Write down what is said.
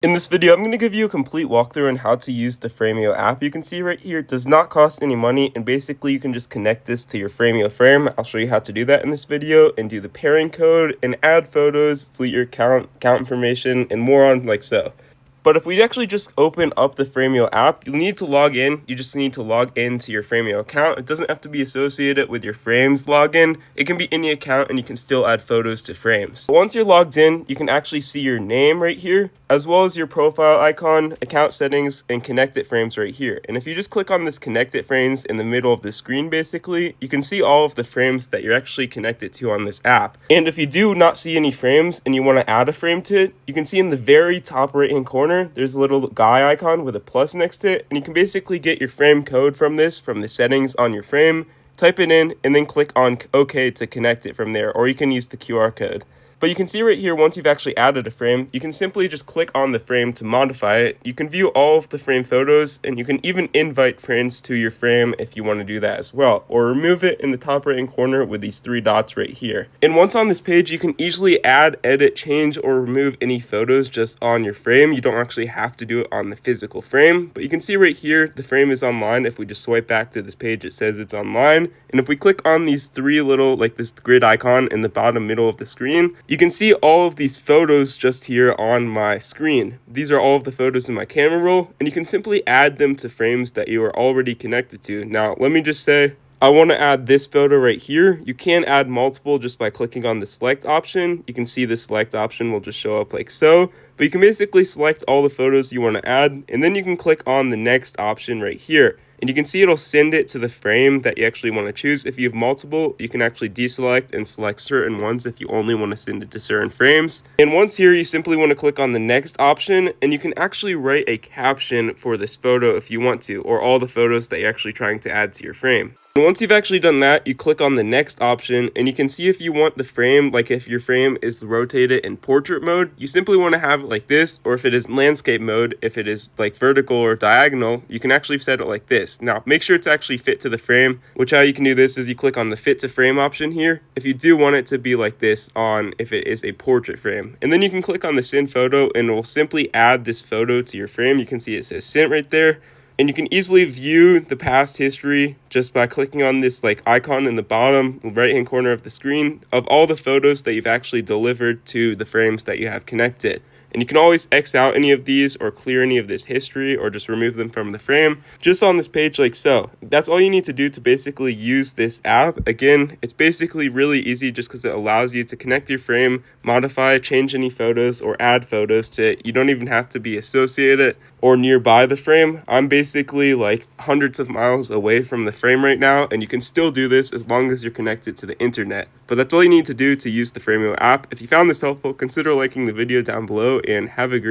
In this video, I'm going to give you a complete walkthrough on how to use the Frameo app. You can see right here, it does not cost any money, and basically you can just connect this to your Frameo frame. I'll show you how to do that in this video, and do the pairing code, and add photos, delete your account information, and more on like so. But if we actually just open up the Frameo app, you'll need to log in. You just need to log into your Frameo account. It doesn't have to be associated with your frames login. It can be any account and you can still add photos to frames. But once you're logged in, you can actually see your name right here, as well as your profile icon, account settings, and connected frames right here. And if you just click on this connected frames in the middle of the screen, basically, you can see all of the frames that you're actually connected to on this app. And if you do not see any frames and you want to add a frame to it, you can see in the very top right hand corner, there's a little guy icon with a plus next to it, and you can basically get your frame code from the settings on your frame, type it in, and then click on OK to connect it from there, or you can use the QR code. But you can see right here, once you've actually added a frame, you can simply just click on the frame to modify it. You can view all of the frame photos, and you can even invite friends to your frame if you want to do that as well, or remove it in the top right hand corner with these three dots right here. And once on this page, you can easily add, edit, change, or remove any photos just on your frame. You don't actually have to do it on the physical frame, but you can see right here, the frame is online. If we just swipe back to this page, it says it's online. And if we click on these three little, like this grid icon in the bottom middle of the screen, you can see all of these photos just here on my screen. These are all of the photos in my camera roll, and you can simply add them to frames that you are already connected to. Now, let me just say, I want to add this photo right here. You can add multiple just by clicking on the select option. You can see the select option will just show up like so, but you can basically select all the photos you want to add, and then you can click on the next option right here. And you can see it'll send it to the frame that you actually want to choose. If you have multiple, you can actually deselect and select certain ones if you only want to send it to certain frames. And once here, you simply want to click on the next option, and you can actually write a caption for this photo if you want to, or all the photos that you're actually trying to add to your frame. And once you've actually done that, you click on the next option, and you can see if you want the frame, like if your frame is rotated in portrait mode, you simply want to have it like this, or if it is landscape mode, if it is like vertical or diagonal, you can actually set it like this. Now, make sure it's actually fit to the frame, which how you can do this is you click on the fit to frame option here, if you do want it to be like this on if it is a portrait frame. And then you can click on the send photo, and it will simply add this photo to your frame. You can see it says sent right there. And you can easily view the past history just by clicking on this like icon in the bottom right hand corner of the screen of all the photos that you've actually delivered to the frames that you have connected. And you can always X out any of these or clear any of this history or just remove them from the frame just on this page like so. That's all you need to do to basically use this app. Again, it's basically really easy just because it allows you to connect your frame, modify, change any photos, or add photos to it. You don't even have to be associated or nearby the frame. I'm basically like hundreds of miles away from the frame right now, and you can still do this as long as you're connected to the internet. But that's all you need to do to use the Frameo app. If you found this helpful, consider liking the video down below, and have a great